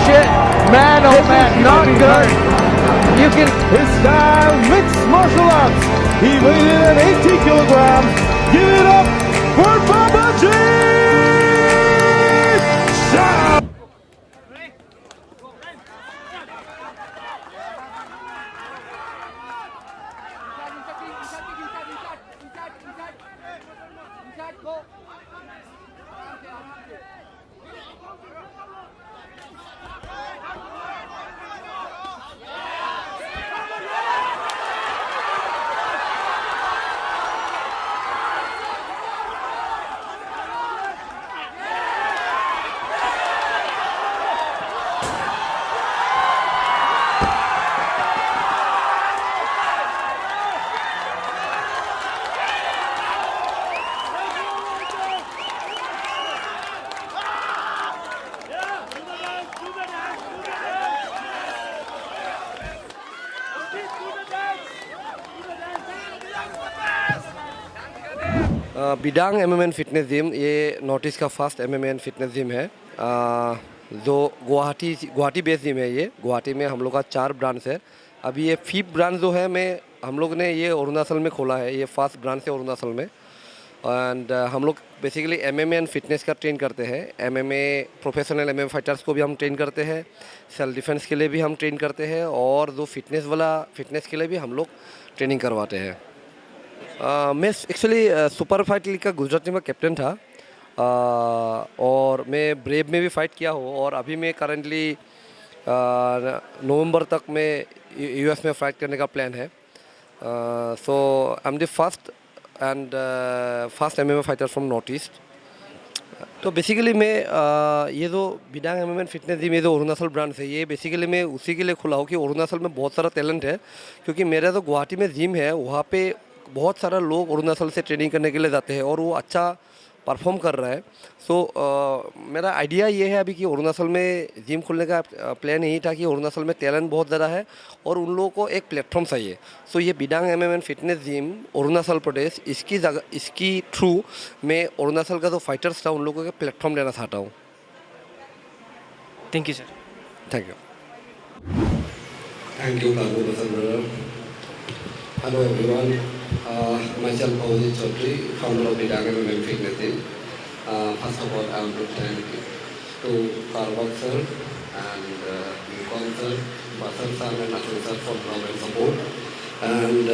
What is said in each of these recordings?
shit. Man, oh man, not good. You can. His style, mixed martial arts. He weighed in at 80 kilograms. Give it up for Babaji Shah. Bidang MMA and fitness gym ये north east का first MMA and fitness gym है जो Guwahati based gym है। ये गुवाहाटी में हम लोग का 4 ब्रांच है। अभी ये 5th ब्रांच जो है हम लोग ने ये अरुणाचल में खोला है। ये फर्स्ट ब्रांच है अरुणाचल में। एंड हम लोग बेसिकली एमएमए एंड फिटनेस का ट्रेन करते हैं। एमएमए प्रोफेशनल एमएमए फाइटर्स को भी हम ट्रेन करते हैं, सेल्फ डिफेंस के लिए भी हम ट्रेन करते हैं, और जो फिटनेस के लिए भी हम लोग ट्रेनिंग करवाते हैं। मैं एक्चुअली सुपर फाइट लीग का गुजरात टीम का कैप्टन था, और मैं ब्रेव में भी फ़ाइट किया हूँ, और अभी मैं करंटली नवंबर तक मैं यूएस में फ़ाइट करने का प्लान है। So I am the first MMA fighter from north east. तो बेसिकली मैं ये जो Bidang MMA and fitness gym, ये जो अरुणाचल ब्रांच है, ये बेसिकली मैं उसी के लिए खुला हूँ कि अरुणाचल में बहुत सारा टैलेंट है। क्योंकि मेरा जो गुवाहाटी में जिम है वहाँ पे बहुत सारा लोग अरुणाचल से ट्रेनिंग करने के लिए जाते हैं, और वो अच्छा परफॉर्म कर रहा है। सो मेरा आइडिया ये है अभी कि अरुणाचल में जिम खोलने का प्लान यही था कि अरुणाचल में टैलेंट बहुत ज़्यादा है और उन लोगों को एक प्लेटफॉर्म चाहिए। सो ये Bidang MMA and fitness gym Arunachal Pradesh, इसकी थ्रू मैं अरुणाचल का जो फाइटर्स था उन लोगों को प्लेटफॉर्म देना चाहता हूँ। Thank you sir. Thank you. Thank you. Hello everyone, myself Pawan Chaudhary, founder of Bidang MMA Fitness Gym. First of all, I want to thank to Karwak sir and Yukon sir, Basar sir and Ashwin sir for love and support. And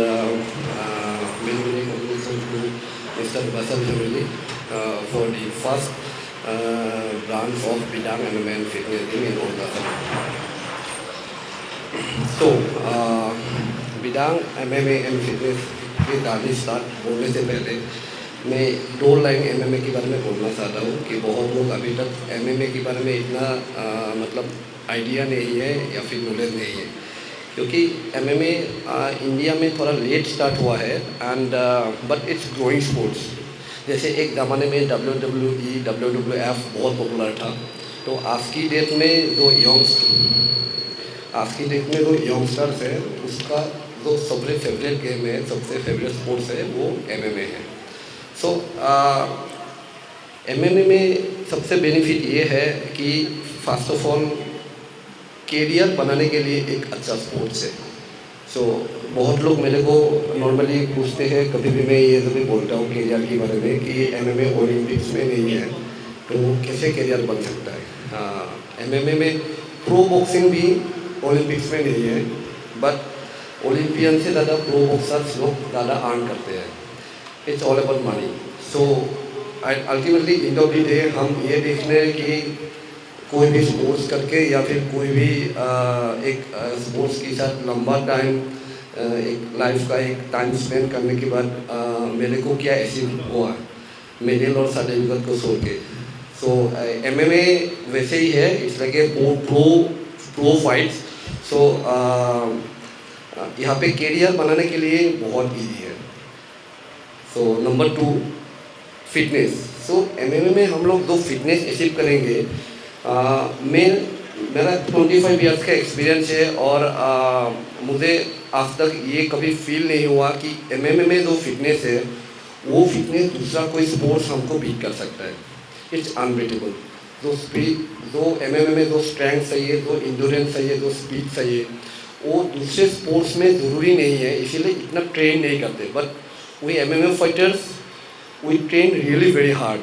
many congratulations to Mr. Basar family for the first branch of Bidang MMA Fitness Gym in Aurangabad. So, Bidang MMA and fitness की कहानी start बोलने से पहले मैं 2 line MMA के बारे में बोलना चाहता हूँ कि बहुत लोग अभी तक एमएमए के बारे में इतना मतलब आइडिया नहीं है या फिर नॉलेज नहीं है। क्योंकि एमएमए इंडिया में थोड़ा लेट स्टार्ट हुआ है, and but it's growing sports. जैसे एक ज़माने में WWE, WWF बहुत पॉपुलर था, तो आज की डेट में जो यंगस्टर्स है उसका जो सबसे फेवरेट गेम है, सबसे फेवरेट स्पोर्ट्स है, वो एमएमए है। सो एमएमए में सबसे बेनिफिट ये है कि फर्स्ट ऑफ ऑल कैरियर बनाने के लिए एक अच्छा स्पोर्ट्स है। सो बहुत लोग मेरे को नॉर्मली पूछते हैं, कभी भी मैं ये भी बोलता हूँ कैरियर के बारे में कि एमएमए ओलंपिक्स में नहीं है तो कैसे कैरियर बन सकता है। एमएमए में प्रो बॉक्सिंग भी ओलंपिक्स में नहीं है, बट ओलंपियन से ज़्यादा प्रो बॉक्सर्स लोग ज़्यादा अर्न करते हैं। It's all about money. So ultimately in the day हम ये देखने कि कोई भी स्पोर्ट्स करके या फिर कोई भी एक स्पोर्ट्स के साथ लंबा टाइम एक लाइफ का एक टाइम स्पेंड करने के बाद मेरे को क्या अचीव हुआ मेडल और सर्टिफिकेट को छोड़ के। सो एमएमए वैसे ही है, it's like a pro fights. So यहाँ पे कैरियर बनाने के लिए बहुत इजी है। So number 2 fitness. So MMA में हम लोग जो फिटनेस अचीव करेंगे, मेरा 25 इयर्स का एक्सपीरियंस है, और मुझे आज तक ये कभी फील नहीं हुआ कि एमएमए में जो फिटनेस है वो फिटनेस दूसरा कोई स्पोर्ट्स हमको बीट कर सकता है। It's unbeatable. जो स्पीड, जो MMA में जो स्ट्रेंथ चाहिए, जो इंड्योरेंस चाहिए, जो स्पीड चाहिए, वो दूसरे स्पोर्ट्स में ज़रूरी नहीं है, इसीलिए इतना ट्रेन नहीं करते. But we MMA fighters, we train really very hard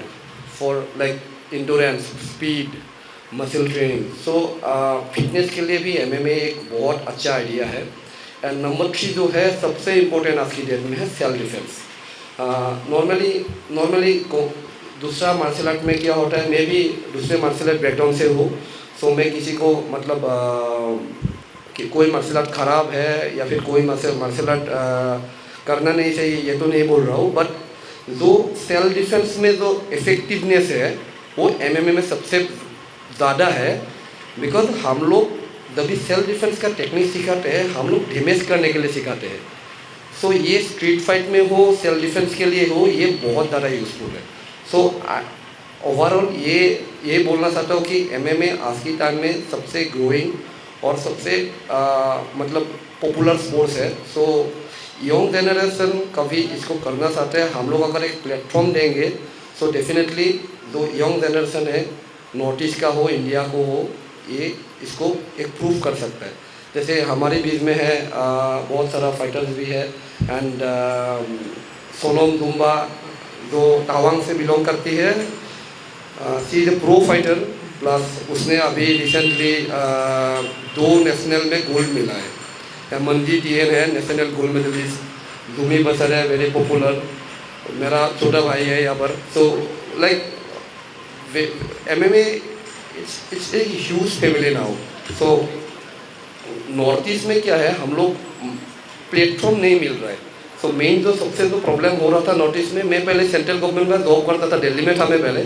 for like endurance, speed, muscle training. So fitness के लिए भी MMA एक बहुत अच्छा आइडिया है. एंड नंबर 3 जो है सबसे इम्पोर्टेंट आज की डेट में है सेल्फ डिफेंस. नॉर्मली दूसरा मार्शल आर्ट में क्या होता है, मैं भी दूसरे मार्शल आर्ट बैकग्राउंड से हूँ. सो मैं किसी को मतलब कि कोई मार्शल आर्ट ख़राब है या फिर कोई मार्शल आर्ट करना नहीं चाहिए, ये तो नहीं बोल रहा हूँ. बट जो सेल्फ डिफेंस में जो इफ़ेक्टिवनेस है वो MMA में सबसे ज़्यादा है. बिकॉज हम लोग जब भी सेल्फ डिफेंस का टेक्निक सिखाते हैं, हम लोग डैमेज करने के लिए सिखाते हैं. सो ये स्ट्रीट फाइट में हो, सेल्फ डिफेंस के लिए हो, ये बहुत ज़्यादा यूज़फुल है. सो ओवरऑल ये बोलना चाहता हूँ कि MMA आज की टाइम में सबसे ग्रोइंग और सबसे मतलब पॉपुलर स्पोर्ट्स है. सो यंग जनरेशन कभी इसको करना चाहते हैं, हम लोग अगर एक प्लेटफॉर्म देंगे सो डेफिनेटली जो यंग जनरेशन है, नॉर्थ ईस्ट का हो, इंडिया को हो, ये इसको एक प्रूव कर सकता है. जैसे हमारे बीच में है बहुत सारा फाइटर्स भी है. एंड सोनम दुम्बा जो तवांग से बिलोंग करती है, she is a pro fighter. Plus उसने अभी रिसेंटली 2 नेशनल में गोल्ड मिला है. मंजी TN है नेशनल गोल्ड मेडलिस्ट. जुमी बसर है वेरी पॉपुलर, मेरा छोटा भाई है यहाँ पर. So like MMA it's a huge family now. So north east में क्या है, हम लोग प्लेटफॉर्म नहीं मिल रहा है. सो मेन जो सबसे जो प्रॉब्लम हो रहा था नॉर्थ ईस्ट में, मैं पहले सेंट्रल गवर्नमेंट में जॉब करता था, दिल्ली में था मैं पहले.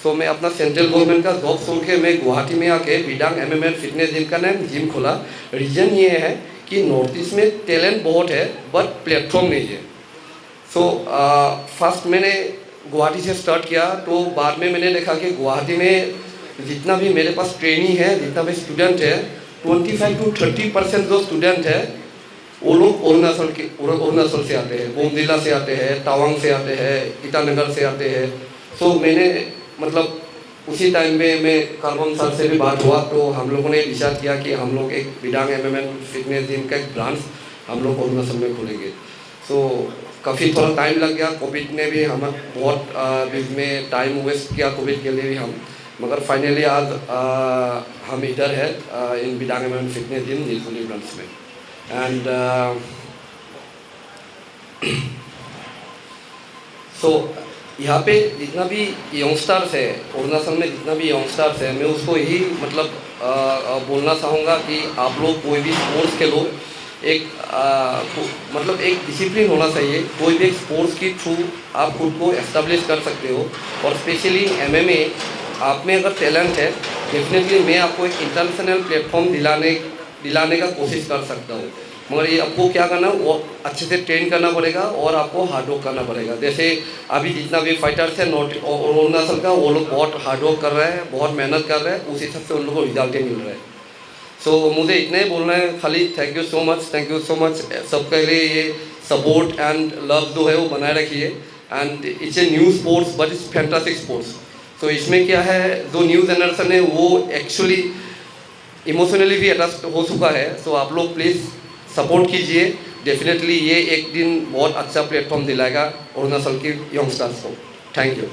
सो मैं अपना सेंट्रल गवर्नमेंट का जॉब छोड़ के मैं गुवाहाटी में आके बिडांग MMA फिटनेस जिम का नाम जिम खोला. रीज़न ये है कि नॉर्थ ईस्ट में टैलेंट बहुत है बट प्लेटफॉर्म नहीं है. सो फर्स्ट मैंने गुवाहाटी से स्टार्ट किया, तो बाद में मैंने देखा कि गुवाहाटी में जितना भी मेरे पास ट्रेनी है, जितना भी स्टूडेंट है, 25 to 30% जो स्टूडेंट है वो लोग अरुणाचल से आते हैं, बोमदिला से आते हैं, तवांग से आते हैं, ईटानगर से आते हैं. सो मैंने मतलब उसी टाइम में मैं कार्बन सर से भी बात हुआ, तो हम लोगों ने डिसाइड किया कि हम लोग एक बिडांग MMA फिटनेस जिम का एक ब्रांच हम लोग अरुणाचल में खोलेंगे. सो काफ़ी थोड़ा टाइम लग गया, कोविड ने भी हम बहुत बीच में टाइम वेस्ट किया कोविड के लिए भी हम, मगर फाइनली आज हम इधर है इन बिडांग MMA फिटनेस जिम नीलकुली ब्रांच में. एंड सो यहाँ पे जितना भी यंगस्टर्स है, अरुणाचल में जितना भी यंगस्टर्स है, मैं उसको यही मतलब बोलना चाहूँगा कि आप लोग कोई भी स्पोर्ट्स खेलो, एक मतलब एक डिसिप्लिन होना चाहिए. कोई भी एक स्पोर्ट्स के थ्रू आप खुद को एस्टेब्लिश कर सकते हो. और स्पेशली MMA आप में अगर टैलेंट है, डेफिनेटली मैं आपको एक इंटरनेशनल प्लेटफॉर्म दिलाने का कोशिश कर सकता हूँ. मगर ये आपको क्या करना, वो अच्छे से ट्रेन करना पड़ेगा और आपको हार्ड वर्क करना पड़ेगा. जैसे अभी जितना भी फाइटर्स है नॉर्थ अरुणाचल का, वो लोग बहुत हार्ड वर्क कर रहे हैं, बहुत मेहनत कर रहे हैं, उस हिसाब से उन लोगों को रिजल्ट मिल रहा है. सो मुझे इतना ही बोलना है खाली. थैंक यू सो मच सबके लिए. ये सपोर्ट एंड लव जो है वो बनाए रखिए. And it's a new sports but it's fantastic sports. So इसमें क्या है, जो न्यू जनरेशन है वो एक्चुअली इमोशनली भी अटैच हो चुका है. सो आप लोग प्लीज़ सपोर्ट कीजिए. डेफिनेटली ये एक दिन बहुत अच्छा प्लेटफॉर्म दिलाएगा अरुणाचल के यंगस्टर्स को. Thank you.